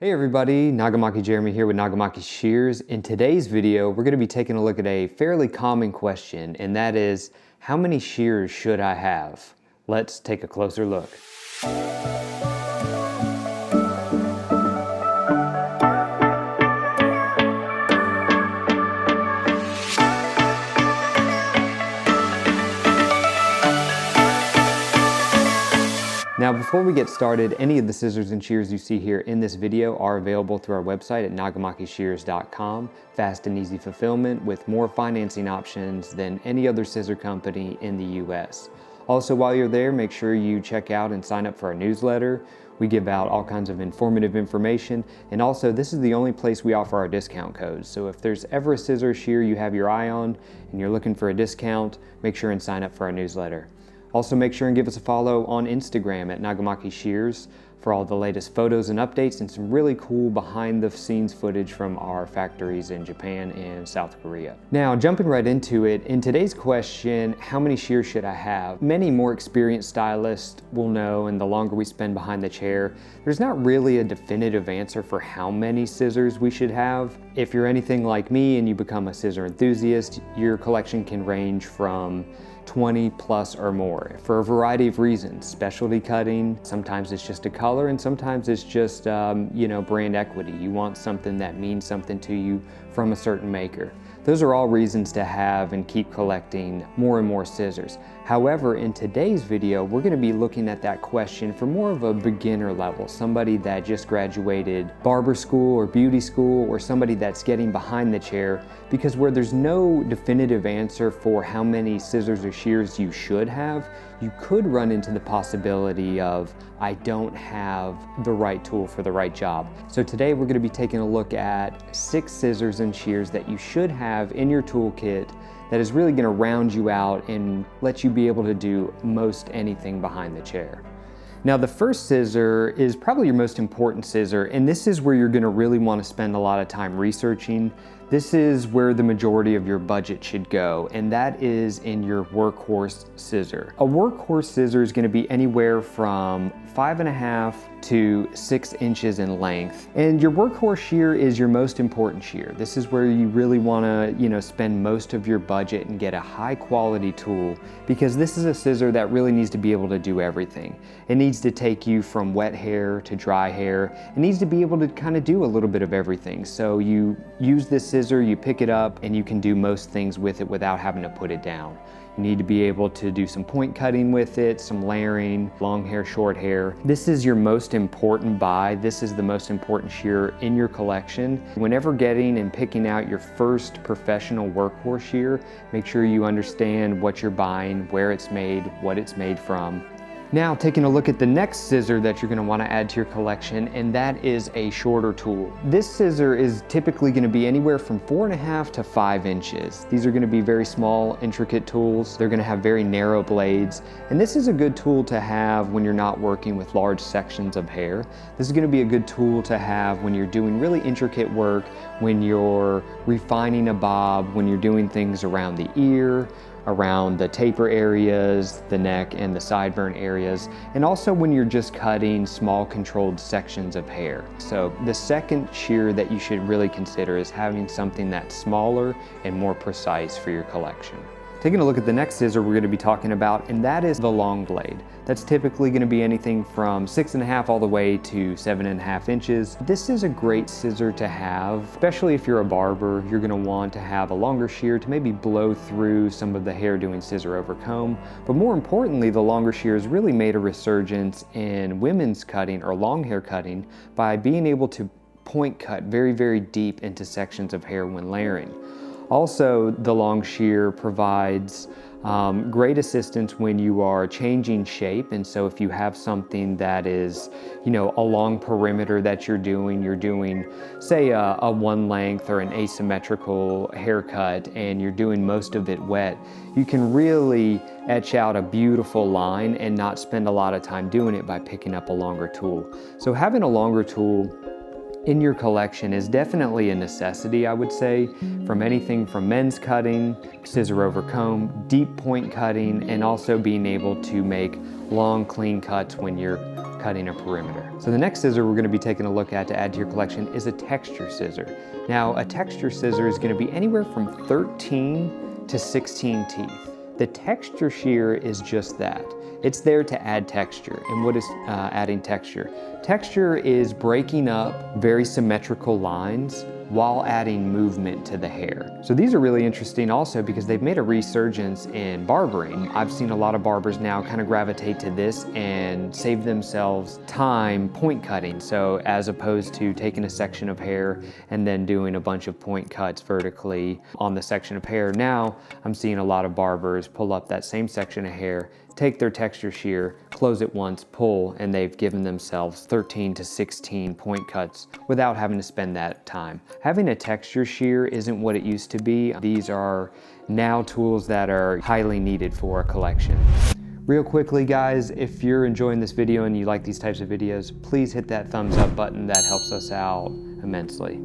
Hey everybody, Nagamaki Jeremy here with Nagamaki Shears. In today's video, we're going to be taking a look at a fairly common question, and that is, how many shears should I have? Let's take a closer look. Now, before we get started, any of the scissors and shears you see here in this video are available through our website at nagamakishears.com. Fast and easy fulfillment with more financing options than any other scissor company in the US. Also, while you're there, make sure you check out and sign up for our newsletter. We give out all kinds of informative information, and also this is the only place we offer our discount codes. So if there's ever a scissor shear you have your eye on and you're looking for a discount, make sure and sign up for our newsletter. Also, make sure and give us a follow on Instagram at Nagamaki Shears for all the latest photos and updates and some really cool behind the scenes footage from our factories in Japan and South Korea. Now, jumping right into it, in today's question, how many shears should I have? Many more experienced stylists will know, and the longer we spend behind the chair, there's not really a definitive answer for how many scissors we should have. If you're anything like me and you become a scissor enthusiast, your collection can range from 20 plus or more for a variety of reasons. Specialty cutting, sometimes it's just a color, and sometimes it's just brand equity. You want something that means something to you from a certain maker. Those are all reasons to have and keep collecting more and more scissors. However, in today's video, we're going to be looking at that question from more of a beginner level, somebody that just graduated barber school or beauty school, or somebody that's getting behind the chair, because where there's no definitive answer for how many scissors or shears you should have, you could run into the possibility of, I don't have the right tool for the right job. So today we're going to be taking a look at 6 scissors and shears that you should have in your toolkit that is really going to round you out and let you be able to do most anything behind the chair. Now, the first scissor is probably your most important scissor, and this is where you're going to really want to spend a lot of time researching. This is where the majority of your budget should go, and that is in your workhorse scissor. A workhorse scissor is going to be anywhere from 5.5 to 6 inches in length. And your workhorse shear is your most important shear. This is where you really want to, spend most of your budget and get a high quality tool, because this is a scissor that really needs to be able to do everything. It needs to take you from wet hair to dry hair. It needs to be able to kind of do a little bit of everything. So you use this scissor, you pick it up, and you can do most things with it without having to put it down. You need to be able to do some point cutting with it, some layering, long hair, short hair. This is your most important buy. This is the most important shear in your collection. Whenever getting and picking out your first professional workhorse shear, make sure you understand what you're buying, where it's made, what it's made from. Now, taking a look at the next scissor that you're going to want to add to your collection, and that is a shorter tool. This scissor is typically going to be anywhere from 4.5 to 5 inches. These are going to be very small, intricate tools. They're going to have very narrow blades, and this is a good tool to have when you're not working with large sections of hair. This is going to be a good tool to have when you're doing really intricate work, when you're refining a bob, when you're doing things around the ear, around the taper areas, the neck and the sideburn areas, and also when you're just cutting small controlled sections of hair. So the second shear that you should really consider is having something that's smaller and more precise for your collection. Taking a look at the next scissor we're going to be talking about, and that is the long blade. That's typically going to be anything from 6.5 all the way to 7.5 inches. This is a great scissor to have, especially if you're a barber. You're going to want to have a longer shear to maybe blow through some of the hair doing scissor over comb. But more importantly, the longer shear has really made a resurgence in women's cutting or long hair cutting by being able to point cut very, very deep into sections of hair when layering. Also, the long shear provides great assistance when you are changing shape, and so if you have something that is, a long perimeter that you're doing, say a one length or an asymmetrical haircut, and you're doing most of it wet, you can really etch out a beautiful line and not spend a lot of time doing it by picking up a longer tool. So having a longer tool in your collection is definitely a necessity, I would say, from anything from men's cutting, scissor over comb, deep point cutting, and also being able to make long, clean cuts when you're cutting a perimeter. So the next scissor we're gonna be taking a look at to add to your collection is a texture scissor. Now, a texture scissor is gonna be anywhere from 13 to 16 teeth. The texture shear is just that. It's there to add texture. And what is adding texture? Texture is breaking up very symmetrical lines while adding movement to the hair. So these are really interesting also because they've made a resurgence in barbering. I've seen a lot of barbers now kind of gravitate to this and save themselves time point cutting. So as opposed to taking a section of hair and then doing a bunch of point cuts vertically on the section of hair, now I'm seeing a lot of barbers pull up that same section of hair, take their texture shear, close it once, pull, and they've given themselves 13 to 16 point cuts without having to spend that time. Having a texture shear isn't what it used to be. These are now tools that are highly needed for a collection. Real quickly, guys, if you're enjoying this video and you like these types of videos, please hit that thumbs up button. That helps us out immensely.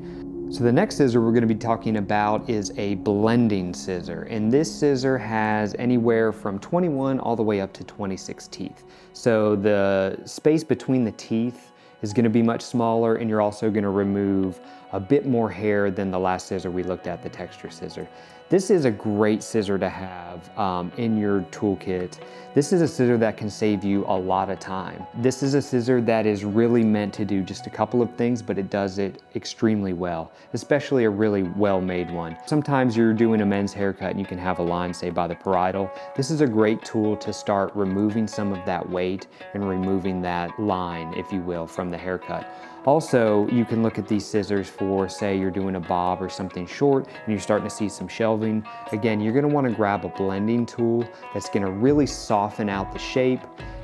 So the next scissor we're going to be talking about is a blending scissor, and this scissor has anywhere from 21 all the way up to 26 teeth. So the space between the teeth is going to be much smaller, and you're also going to remove a bit more hair than the last scissor we looked at, the texture scissor. This is a great scissor to have in your toolkit. This is a scissor that can save you a lot of time. This is a scissor that is really meant to do just a couple of things, but it does it extremely well, especially a really well-made one. Sometimes you're doing a men's haircut and you can have a line, say, by the parietal. This is a great tool to start removing some of that weight and removing that line, if you will, from the haircut. Also, you can look at these scissors for, say, you're doing a bob or something short and you're starting to see some shelving. Again, you're gonna wanna grab a blending tool that's gonna really soften out the shape,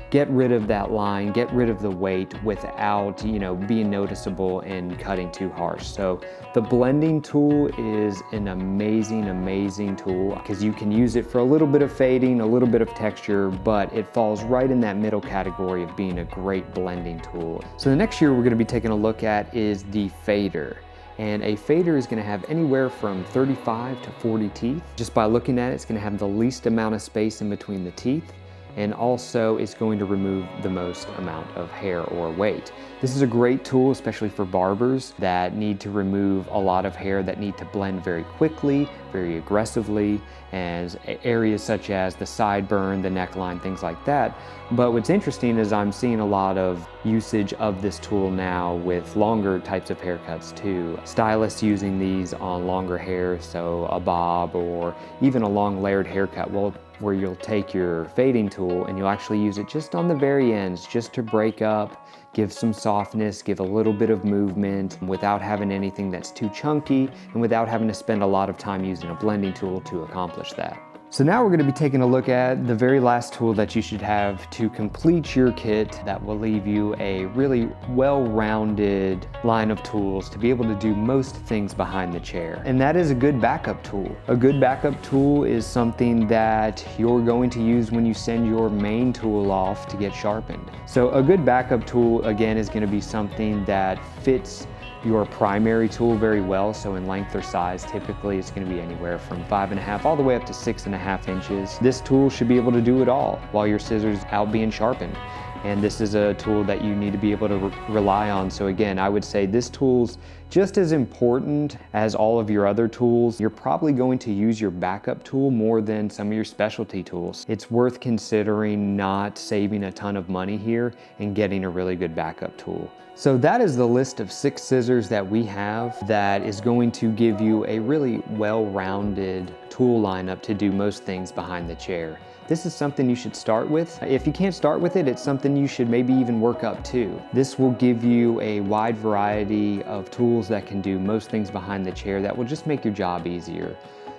get rid of that line, get rid of the weight without, being noticeable and cutting too harsh. So the blending tool is an amazing, amazing tool because you can use it for a little bit of fading, a little bit of texture, but it falls right in that middle category of being a great blending tool. So the next shear we're gonna be taking a look at is the fader. And a fader is gonna have anywhere from 35 to 40 teeth. Just by looking at it, it's gonna have the least amount of space in between the teeth, and also it's going to remove the most amount of hair or weight. This is a great tool, especially for barbers that need to remove a lot of hair, that need to blend very quickly, very aggressively, and areas such as the sideburn, the neckline, things like that. But what's interesting is I'm seeing a lot of usage of this tool now with longer types of haircuts too. Stylists using these on longer hair, so a bob or even a long layered haircut, where you'll take your fading tool and you'll actually use it just on the very ends, just to break up, give some softness, give a little bit of movement without having anything that's too chunky and without having to spend a lot of time using a blending tool to accomplish that. So now we're going to be taking a look at the very last tool that you should have to complete your kit that will leave you a really well-rounded line of tools to be able to do most things behind the chair. And that is a good backup tool. A good backup tool is something that you're going to use when you send your main tool off to get sharpened. So a good backup tool, again, is going to be something that fits your primary tool very well. So in length or size, typically it's going to be anywhere from 5.5 all the way up to 6.5 inches. This tool should be able to do it all while your scissors out being sharpened. And this is a tool that you need to be able to rely on. So again, I would say this tool's just as important as all of your other tools. You're probably going to use your backup tool more than some of your specialty tools. It's worth considering not saving a ton of money here and getting a really good backup tool. So that is the list of 6 scissors that we have that is going to give you a really well-rounded tool lineup to do most things behind the chair. This is something you should start with. If you can't start with it, it's something you should maybe even work up to. This will give you a wide variety of tools that can do most things behind the chair that will just make your job easier.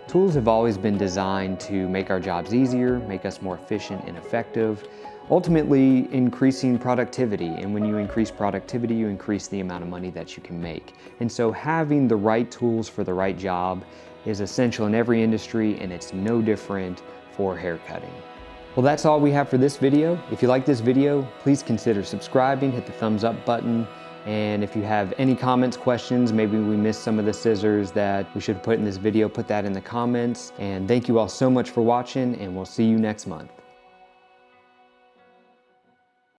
Tools have always been designed to make our jobs easier, make us more efficient and effective, ultimately increasing productivity. And when you increase productivity, you increase the amount of money that you can make. And so having the right tools for the right job is essential in every industry, and it's no different for hair cutting. Well, that's all we have for this video. If you like this video, please consider subscribing, hit the thumbs up button. And if you have any comments, questions, maybe we missed some of the scissors that we should put in this video, put that in the comments. And thank you all so much for watching, and we'll see you next month.